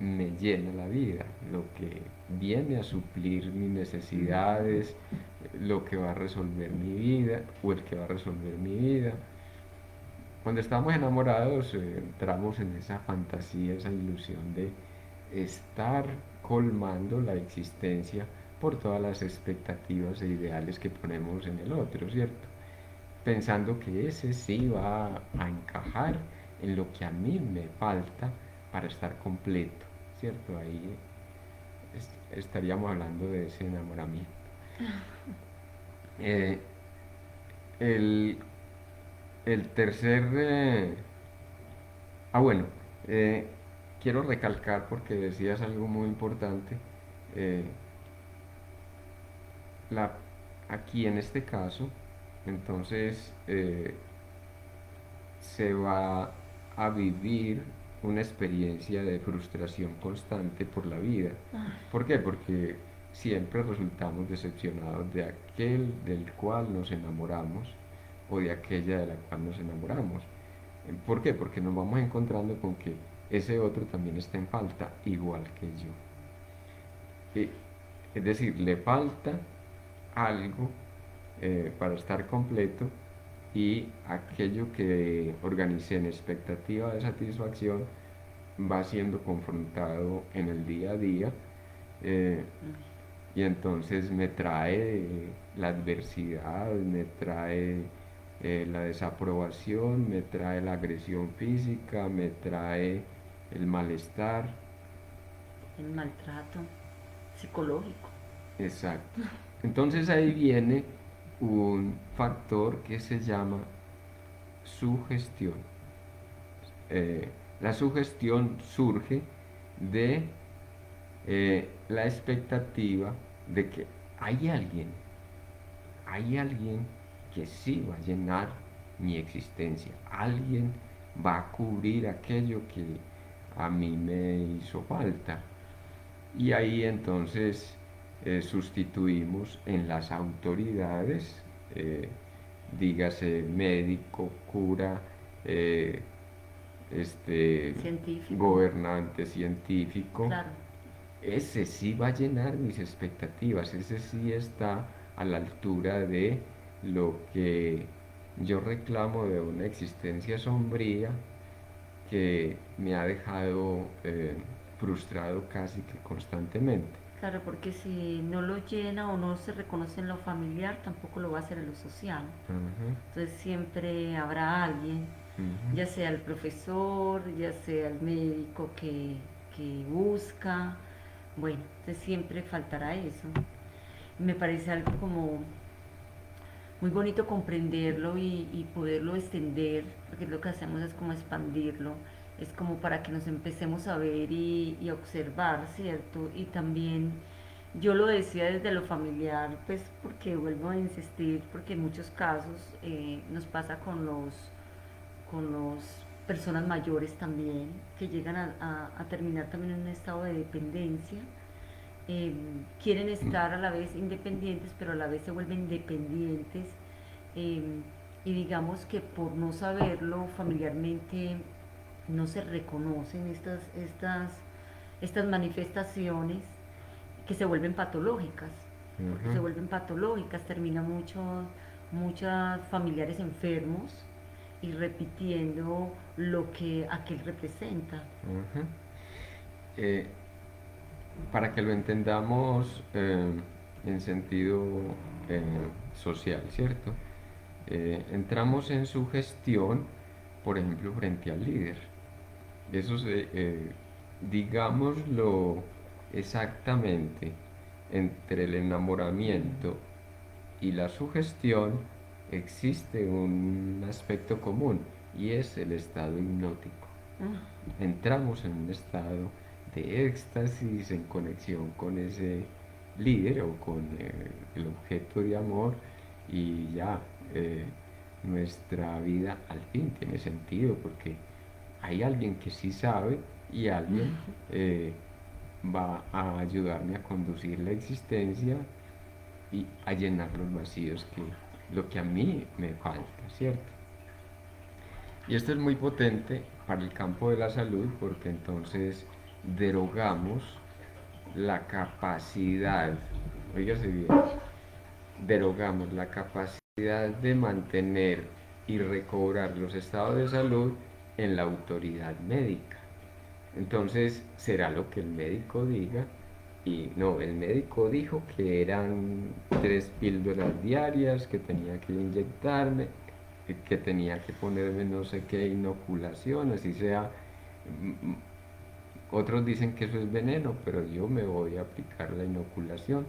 me llena la vida, lo que viene a suplir mis Ujú. necesidades, lo que va a resolver mi vida o el que va a resolver mi vida. Cuando estamos enamorados, entramos en esa fantasía, esa ilusión de estar colmando la existencia por todas las expectativas e ideales que ponemos en el otro, ¿cierto? Pensando que ese sí va a encajar en lo que a mí me falta para estar completo, ¿cierto? Ahí estaríamos hablando de ese enamoramiento. Eh, el, el tercer Bueno, eh, quiero recalcar porque decías algo muy importante. eh, la, aquí en este caso, entonces se va a vivir una experiencia de frustración constante por la vida. ¿Por qué? Porque siempre resultamos decepcionados de aquel del cual nos enamoramos o de aquella de la cual nos enamoramos. ¿Por qué? Porque nos vamos encontrando con que ese otro también está en falta, igual que yo. Eh, es decir, le falta algo para estar completo y aquello que organicé en expectativa de satisfacción va siendo confrontado en el día a día eh, y entonces me trae la adversidad, me trae la desaprobación, me trae la agresión física, me trae el malestar. El maltrato psicológico. Exacto. Entonces ahí viene un factor que se llama sugestión. La sugestión surge de la expectativa de que hay alguien, hay alguien que sí va a llenar mi existencia, alguien va a cubrir aquello que a mí me hizo falta. Y ahí entonces sustituimos en las autoridades, eh, dígase médico, cura, eh, Científico, gobernante científico, claro. ese sí va a llenar mis expectativas, ese sí está a la altura de lo que yo reclamo de una existencia sombría que me ha dejado frustrado casi que constantemente. Claro, porque si no lo llena o no se reconoce en lo familiar, tampoco lo va a hacer en lo social. Ujú, Entonces siempre habrá alguien, ujú. ya sea el profesor, ya sea el médico que busca. Bueno, entonces siempre faltará eso. Me parece algo como muy bonito comprenderlo y poderlo extender, porque lo que hacemos es como expandirlo, es como para que nos empecemos a ver y observar, ¿cierto? Y también yo lo decía desde lo familiar, pues porque vuelvo a insistir, porque en muchos casos nos pasa con los personas mayores también, que llegan a terminar también en un estado de dependencia. Quieren estar a la vez independientes, pero a la vez se vuelven dependientes. eh, y digamos que por no saberlo familiarmente no se reconocen estas manifestaciones que se vuelven patológicas, porque se Ujú, vuelven patológicas, terminan muchos familiares enfermos y repitiendo lo que aquel representa. ujú. Eh, para que lo entendamos en sentido eh, social, ¿cierto? Entramos en su gestión, por ejemplo, frente al líder. Eso se, digámoslo exactamente, entre el enamoramiento y la sugestión existe un aspecto común y es el estado hipnótico. Entramos en un estado de éxtasis en conexión con ese líder o con el objeto de amor y ya eh, nuestra vida al fin tiene sentido porque hay alguien que sí sabe y alguien va a ayudarme a conducir la existencia y a llenar los vacíos que lo que a mí me falta, ¿cierto? Y esto es muy potente para el campo de la salud porque entonces derogamos la capacidad, oígase bien, derogamos la capacidad de mantener y recobrar los estados de salud en la autoridad médica. Entonces será lo que el médico diga y no, el médico dijo que eran 3 píldoras diarias, que tenía que inyectarme, que tenía que ponerme no sé qué inoculación, así sea. mm, mm, Otros dicen que eso es veneno, pero yo me voy a aplicar la inoculación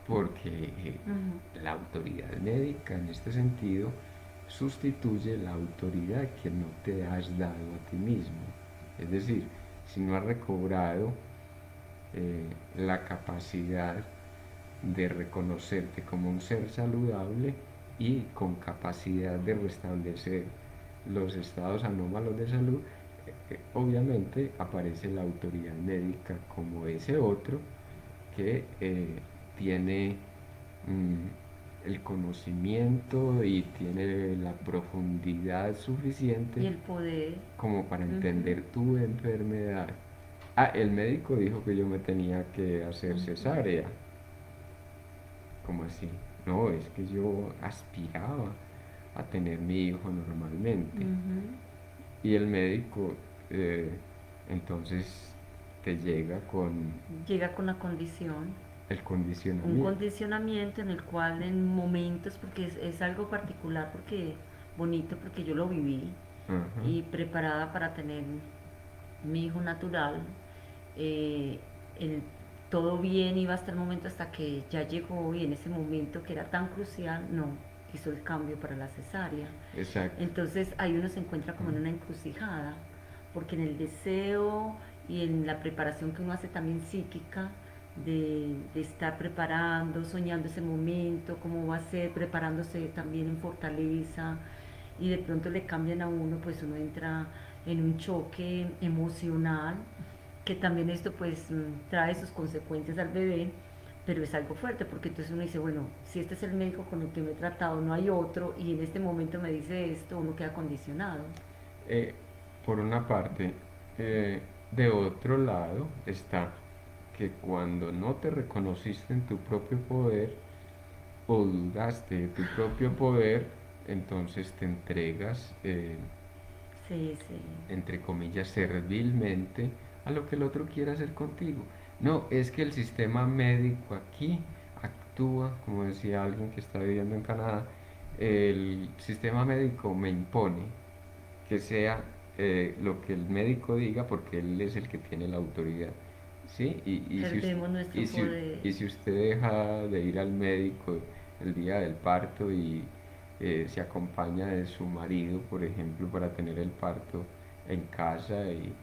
porque la autoridad médica en este sentido sustituye la autoridad que no te has dado a ti mismo. Es decir, si no has recobrado la capacidad de reconocerte como un ser saludable y con capacidad de restablecer los estados anómalos de salud, obviamente aparece la autoridad médica como ese otro que tiene el conocimiento y tiene la profundidad Y suficiente el poder. como para Ujú, entender tu enfermedad. Ah, el médico dijo que yo me tenía que hacer ujú, cesárea. ¿Cómo así? No, es que yo aspiraba a tener mi hijo normalmente. ujú. Y el médico entonces te llega con Llega con la condición, el un condicionamiento. condicionamiento en el cual en momentos, porque es algo particular, porque bonito, porque yo lo viví Ajá, y preparada para tener mi hijo natural, eh, el, todo bien iba hasta el momento hasta que ya llegó y en ese momento que era tan crucial, no, hizo el cambio para la cesárea. exacto. Entonces ahí uno se encuentra como en una encrucijada, porque en el deseo y en la preparación que uno hace también psíquica, de estar preparando, soñando ese momento, cómo va a ser, preparándose también en fortaleza, y de pronto le cambian a uno, pues uno entra en un choque emocional, que también esto pues trae sus consecuencias al bebé, pero es algo fuerte porque entonces uno dice, bueno, si este es el médico con el que me he tratado, no hay otro, y en este momento me dice esto, uno queda condicionado. Eh, por una parte, de otro lado está que cuando no te reconociste en tu propio poder o dudaste de tu propio poder, entonces te entregas, Sí, sí. entre comillas, servilmente a lo que el otro quiera hacer contigo. No, es que el sistema médico aquí actúa, como decía alguien que está viviendo en Canadá, el sistema médico me impone que sea lo que el médico diga porque él es el que tiene la autoridad. ¿Sí? Perdemos nuestro poder. Y si usted deja de ir al médico el día del parto y se acompaña de su marido, por ejemplo, para tener el parto en casa y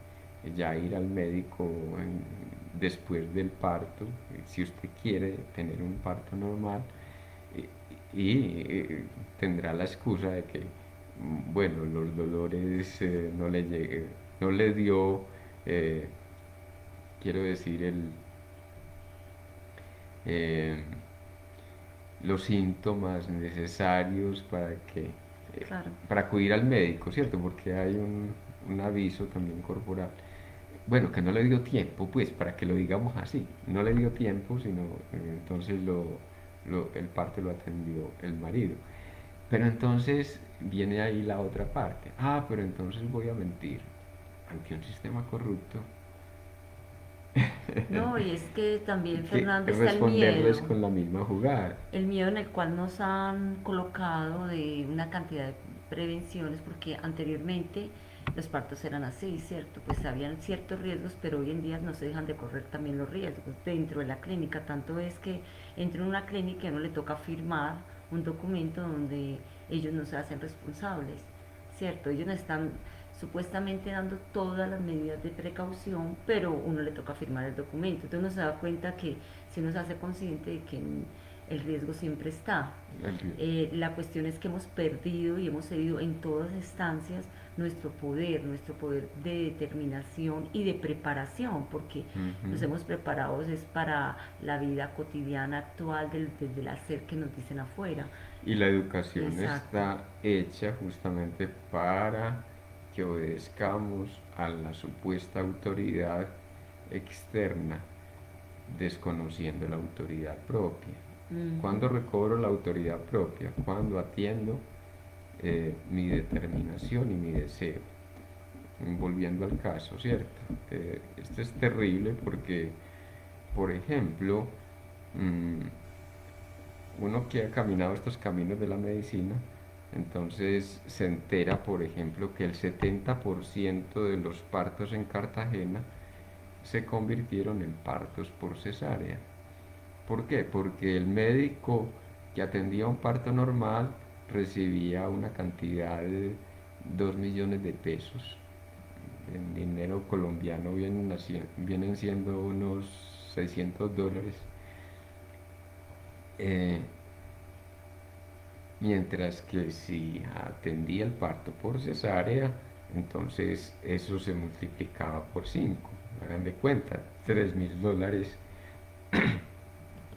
ya ir al médico después del parto, si usted quiere tener un parto normal, tendrá la excusa de que, bueno, los dolores no le dio, eh, quiero decir, eh, los síntomas necesarios Claro. para acudir al médico, ¿cierto? Porque hay un aviso también corporal. Bueno, que no le dio tiempo, pues, para que lo digamos así. No le dio tiempo, sino entonces el parto lo atendió el marido. Pero entonces viene ahí la otra parte. Ah, pero entonces voy a mentir ante un sistema corrupto No, y es que también, que Fernando, está el responderles miedo. con la misma jugada. El miedo en el cual nos han colocado de una cantidad de prevenciones, porque anteriormente los partos eran así, ¿cierto? Pues habían ciertos riesgos, pero hoy en día no se dejan de correr también los riesgos dentro de la clínica. Tanto es que entra en una clínica y a uno le toca firmar un documento donde ellos no se hacen responsables, ¿cierto? Ellos no están supuestamente dando todas las medidas de precaución, pero uno le toca firmar el documento. Entonces uno se da cuenta que si uno se hace consciente de que el riesgo siempre está. La cuestión es que hemos perdido y hemos cedido en todas instancias nuestro poder de determinación y de preparación, porque nos Ujú. hemos preparado es para la vida cotidiana actual del hacer que nos dicen afuera. Y la educación Exacto, está hecha justamente para que obedezcamos a la supuesta autoridad externa, desconociendo la autoridad propia. ¿Cuándo ujú, recobro la autoridad propia? Cuando atiendo mi determinación y mi deseo. Volviendo al caso, ¿cierto? Esto es terrible porque, por ejemplo, mm, uno que ha caminado estos caminos de la medicina, entonces se entera, por ejemplo, que el 70% de los partos en Cartagena se convirtieron en partos por cesárea. ¿Por qué? Porque el médico que atendía un parto normal recibía una cantidad de 2 millones de pesos. En dinero colombiano vienen siendo unos $600. Eh, Mientras que si atendía el parto por cesárea, entonces eso se multiplicaba por 5. Hagan de cuenta, $3.000.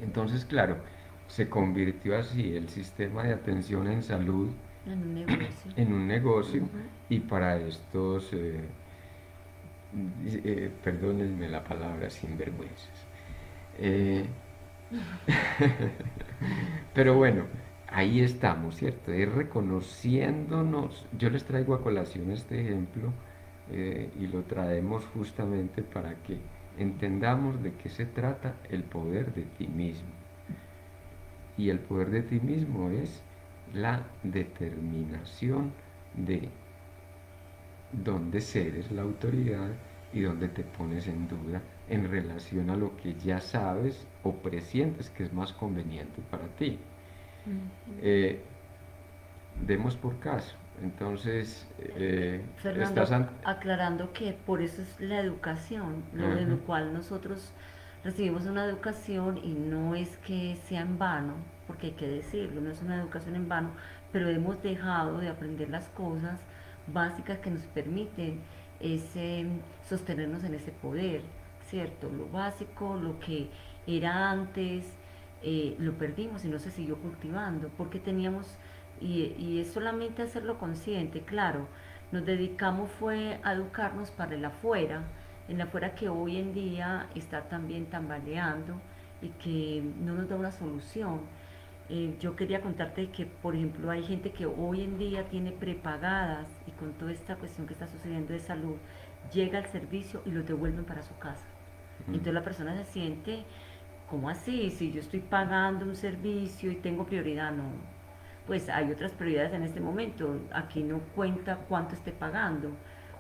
Entonces, claro, se convirtió así el sistema de atención en salud En un negocio. en un negocio, Ujú. y para estos, perdónenme la palabra, sinvergüenzas. Eh, pero bueno, ahí estamos, ¿cierto? Es reconociéndonos. Yo les traigo a colación este ejemplo, y lo traemos justamente para que entendamos de qué se trata el poder de ti mismo. Y el poder de ti mismo es la determinación de dónde cedes la autoridad y dónde te pones en duda en relación a lo que ya sabes o presientes que es más conveniente para ti. Ujú. Eh, Demos por caso. Entonces, estás Fernando, ante... aclarando que por eso es la educación, lo de Ajá. lo cual nosotros recibimos una educación y no es que sea en vano, porque hay que decirlo, no es una educación en vano, pero hemos dejado de aprender las cosas básicas que nos permiten ese, sostenernos en ese poder, ¿cierto? Lo básico, lo que era antes, lo perdimos y no se siguió cultivando, porque teníamos y es solamente hacerlo consciente, claro, nos dedicamos fue a educarnos para el afuera que hoy en día está también tambaleando y que no nos da una solución. Yo quería contarte que, por ejemplo, hay gente que hoy en día tiene prepagadas y con toda esta cuestión que está sucediendo de salud, llega al servicio y lo devuelven para su casa. Mm. Entonces la persona se siente, ¿cómo así? Si yo estoy pagando un servicio y tengo prioridad, no. Pues hay otras prioridades en este momento. Aquí no cuenta cuánto esté pagando.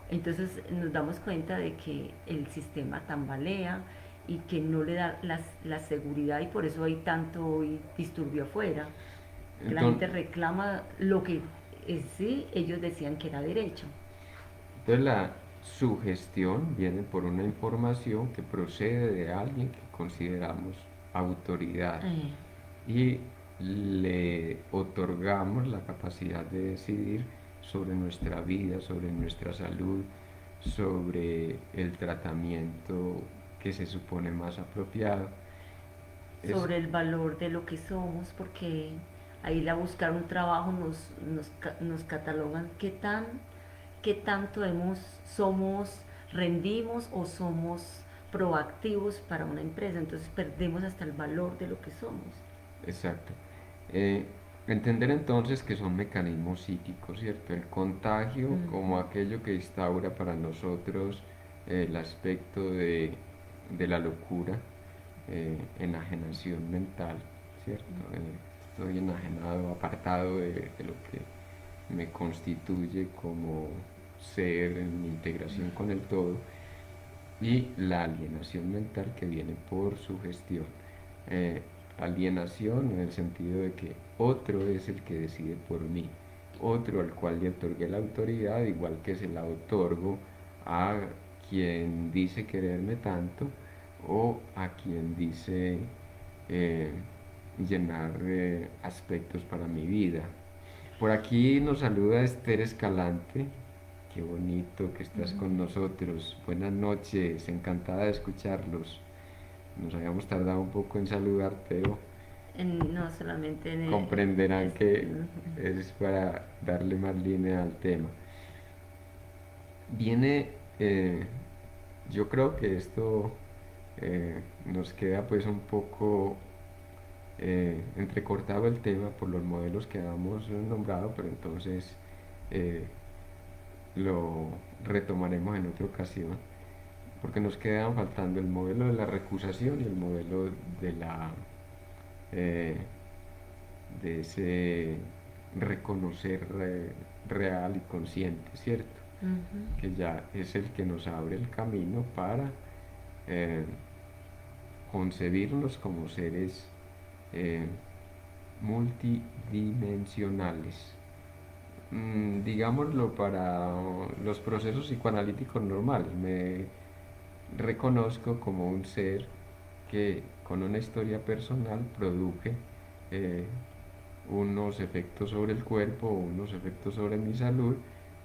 Entonces nos damos cuenta de que el sistema tambalea y que no le da la seguridad y por eso hay tanto hoy disturbio afuera. Que la Entonces, gente reclama lo que sí ellos decían que era derecho. entonces la sugestión viene por una información que procede de alguien que consideramos autoridad, Eh, y le otorgamos la capacidad de decidir sobre nuestra vida, sobre nuestra salud, sobre el tratamiento que se supone más apropiado. Es sobre el valor de lo que somos, porque ahí a buscar un trabajo nos catalogan qué tanto somos, rendimos o somos proactivos para una empresa, entonces perdemos hasta el valor de lo que somos. exacto. Eh, Entender entonces que son mecanismos psíquicos, ¿cierto? El contagio como Ujú. aquello que instaura para nosotros el aspecto de la locura, enajenación mental, ¿cierto? Estoy enajenado, apartado de lo que me constituye como ser en integración con el todo, y la alienación mental que viene por sugestión. Eh, Alienación en el sentido de que otro es el que decide por mí, otro al cual le otorgué la autoridad, igual que se la otorgo a quien dice quererme tanto, o a quien dice eh, llenar aspectos para mi vida. Por aquí nos saluda Esther Escalante. Qué bonito que estás con nosotros. Buenas noches, encantada de escucharlos. Nos habíamos tardado un poco en saludar, pero No solamente comprenderán que es para darle más línea al tema. Viene, yo creo que esto nos queda pues un poco entrecortado el tema por los modelos que habíamos nombrado, pero entonces eh, lo retomaremos en otra ocasión, porque nos quedan faltando el modelo de la recusación y el modelo de la eh, de ese reconocer real y consciente, ¿cierto? Ujú. Que ya es el que nos abre el camino para eh, concebirnos como seres eh, multidimensionales. Digámoslo para los procesos psicoanalíticos normales. Me reconozco como un ser que con una historia personal produce eh, unos efectos sobre el cuerpo, unos efectos sobre mi salud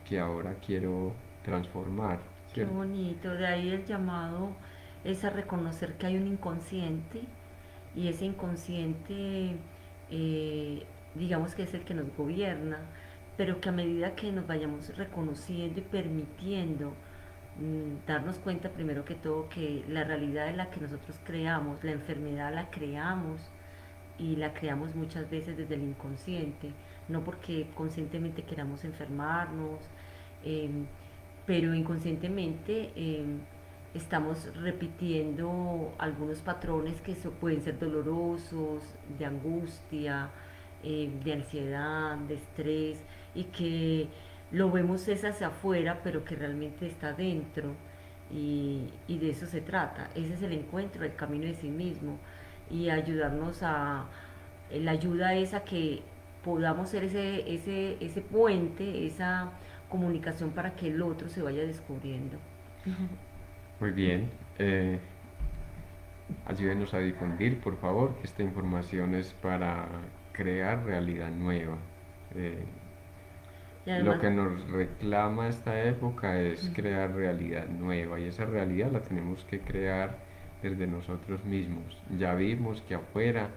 que ahora quiero transformar, Qué ¿cierto? bonito. De ahí el llamado es a reconocer que hay un inconsciente y ese inconsciente, digamos que es el que nos gobierna, pero que a medida que nos vayamos reconociendo y permitiendo darnos cuenta primero que todo que la realidad en la que nosotros creamos, la enfermedad la creamos y la creamos muchas veces desde el inconsciente, no porque conscientemente queramos enfermarnos, eh, pero inconscientemente estamos repitiendo algunos patrones que pueden ser dolorosos, de angustia, de ansiedad, de estrés, y que lo vemos es hacia afuera, pero que realmente está dentro. Y de eso se trata. Ese es el encuentro, el camino de sí mismo. Y ayudarnos a, la ayuda es a que podamos ser ese puente, esa comunicación para que el otro se vaya descubriendo. Muy bien, ayúdenos a difundir, por favor, que esta información es para crear realidad nueva. Eh, Y lo además, que nos reclama esta época es crear realidad nueva y esa realidad la tenemos que crear desde nosotros mismos. Ya vimos que afuera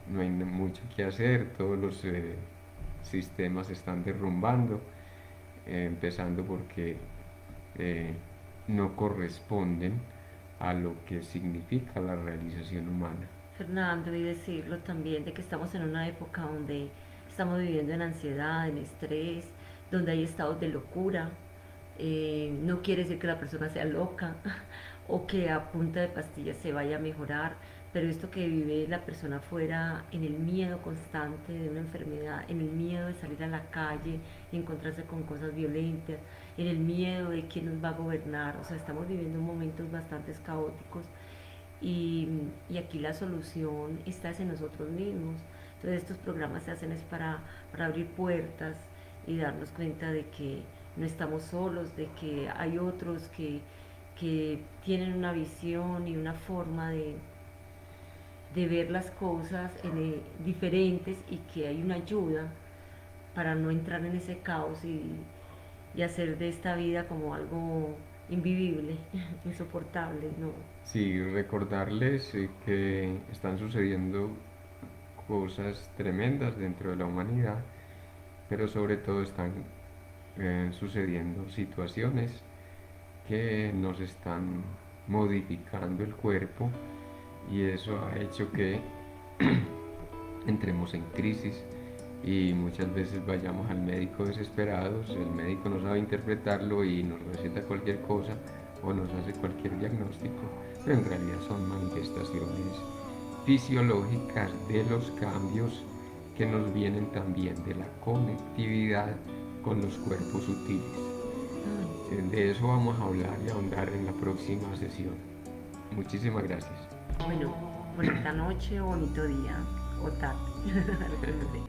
no hay mucho que hacer, todos los sistemas se están derrumbando, empezando porque eh, no corresponden a lo que significa la realización humana. Fernando, y decirlo también de que estamos en una época donde estamos viviendo en ansiedad, en estrés, donde hay estados de locura. No quiere decir que la persona sea loca o que a punta de pastillas se vaya a mejorar, pero esto que vive la persona fuera en el miedo constante de una enfermedad, en el miedo de salir a la calle y encontrarse con cosas violentas, en el miedo de quién nos va a gobernar, o sea, estamos viviendo momentos bastante caóticos y, y aquí la solución está en nosotros mismos. Entonces estos programas se hacen es para abrir puertas y darnos cuenta de que no estamos solos, de que hay otros que tienen una visión y una forma de ver las cosas diferentes y que hay una ayuda para no entrar en ese caos y hacer de esta vida como algo invivible, insoportable, ¿no? Sí, recordarles que están sucediendo cosas tremendas dentro de la humanidad, pero sobre todo están sucediendo situaciones que nos están modificando el cuerpo y eso ha hecho que entremos en crisis y muchas veces vayamos al médico desesperados, el médico no sabe interpretarlo y nos receta cualquier cosa o nos hace cualquier diagnóstico, pero en realidad son manifestaciones fisiológicas de los cambios que nos vienen también de la conectividad con los cuerpos sutiles. Ay, De eso vamos a hablar y ahondar en la próxima sesión. Muchísimas gracias. bueno, bonita noche, bonito día o tarde, lo que nos sea.